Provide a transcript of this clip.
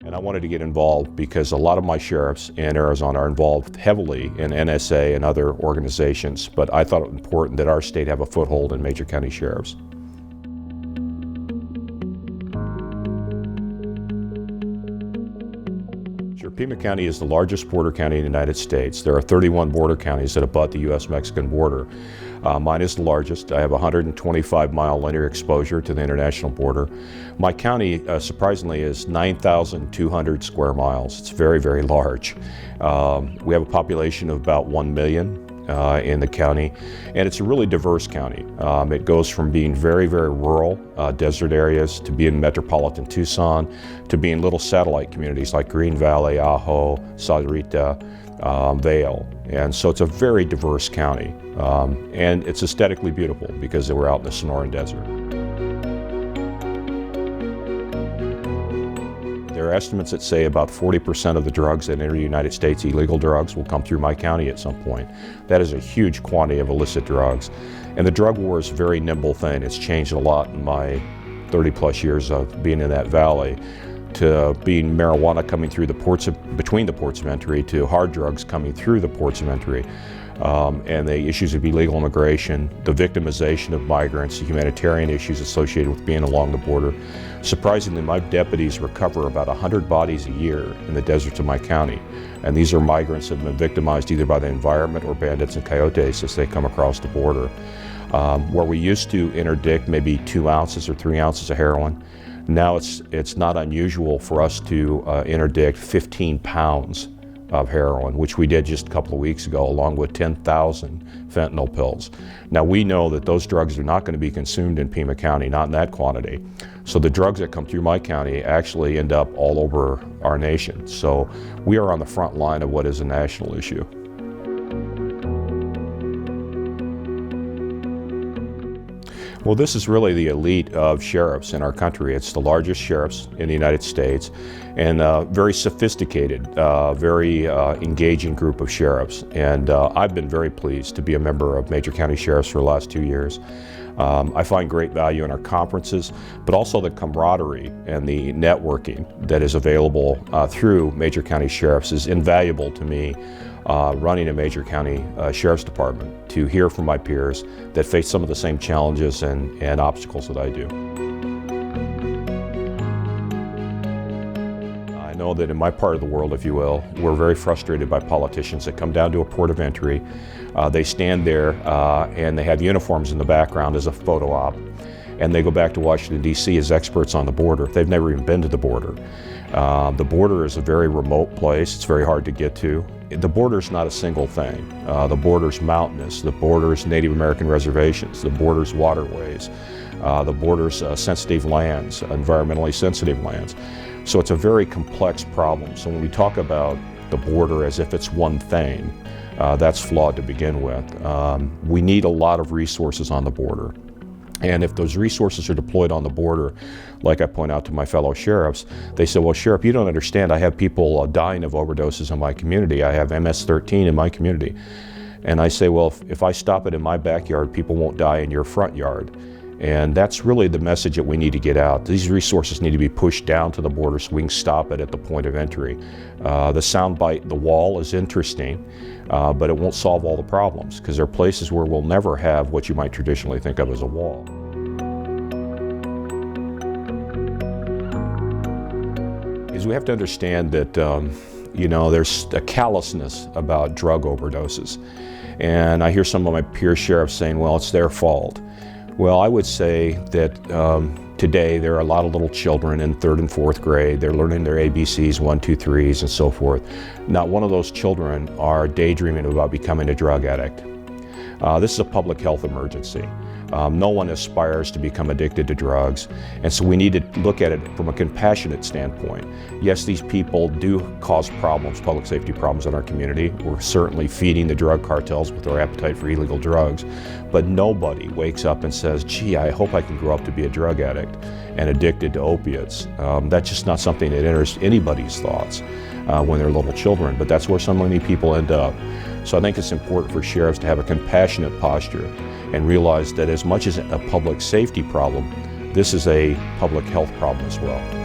And I wanted to get involved because a lot of my sheriffs in Arizona are involved heavily in NSA and other organizations, but I thought it was important that our state have a foothold in major county sheriffs. Pima County is the largest border county in the United States. There are 31 border counties that abut the U.S.-Mexican border. Mine is the largest. I have 125-mile linear exposure to the international border. My county, surprisingly, is 9,200 square miles. It's very, very large. We have a population of about 1 million. In the county, and it's a really diverse county. It goes from being very, very rural, desert areas, to being metropolitan Tucson, to being little satellite communities like Green Valley, Ajo, Sahuarita, Vail. And so it's a very diverse county, and it's aesthetically beautiful because we're out in the Sonoran Desert. There are estimates that say about 40% of the drugs that enter the United States, illegal drugs, will come through my county at some point. That is a huge quantity of illicit drugs. And the drug war is a very nimble thing. It's changed a lot in my 30-plus years of being in that valley, to being marijuana coming through the ports between the ports of entry, to hard drugs coming through the ports of entry. And the issues of illegal immigration, the victimization of migrants, the humanitarian issues associated with being along the border. Surprisingly, my deputies recover about 100 bodies a year in the deserts of my county. And these are migrants that have been victimized either by the environment or bandits and coyotes as they come across the border. Where we used to interdict maybe 2 ounces or 3 ounces of heroin, now it's not unusual for us to interdict 15 pounds of heroin, which we did just a couple of weeks ago, along with 10,000 fentanyl pills. Now we know that those drugs are not going to be consumed in Pima County, not in that quantity. So the drugs that come through my county actually end up all over our nation. So we are on the front line of what is a national issue. Well, this is really the elite of sheriffs in our country. It's the largest sheriffs in the United States, and a very sophisticated, very engaging group of sheriffs. And I've been very pleased to be a member of Major County Sheriffs for the last 2 years. I find great value in our conferences, but also the camaraderie and the networking that is available through Major County Sheriffs is invaluable to me. Running a major county sheriff's department, to hear from my peers that face some of the same challenges and obstacles that I do. I know that in my part of the world, if you will, we're very frustrated by politicians that come down to a port of entry. They stand there and they have uniforms in the background as a photo op, and they go back to Washington, D.C. as experts on the border. They've never even been to the border. The border is a very remote place. It's very hard to get to. The border's not a single thing. The border's mountainous. The border's Native American reservations. The border's waterways. The border's sensitive lands, environmentally sensitive lands. So it's a very complex problem. So when we talk about the border as if it's one thing, that's flawed to begin with. We need a lot of resources on the border. And if those resources are deployed on the border, like I point out to my fellow sheriffs, they say, well, Sheriff, you don't understand. I have people dying of overdoses in my community. I have MS-13 in my community. And I say, well, if I stop it in my backyard, people won't die in your front yard. And that's really the message that we need to get out. These resources need to be pushed down to the border so we can stop it at the point of entry. The soundbite, the wall, is interesting, but it won't solve all the problems, because there are places where we'll never have what you might traditionally think of as a wall. Is we have to understand that there's a callousness about drug overdoses. And I hear some of my peer sheriffs saying, well, it's their fault. Well, I would say that today there are a lot of little children in 3rd and 4th grade. They're learning their ABCs, 1, 2, 3s, and so forth. Not one of those children are daydreaming about becoming a drug addict. This is a public health emergency. No one aspires to become addicted to drugs, and so we need to look at it from a compassionate standpoint. Yes, these people do cause problems, public safety problems in our community. We're certainly feeding the drug cartels with our appetite for illegal drugs, but nobody wakes up and says, gee, I hope I can grow up to be a drug addict and addicted to opiates. That's just not something that enters anybody's thoughts when they're little children, but that's where so many people end up. So I think it's important for sheriffs to have a compassionate posture and realize that as much as a public safety problem, this is a public health problem as well.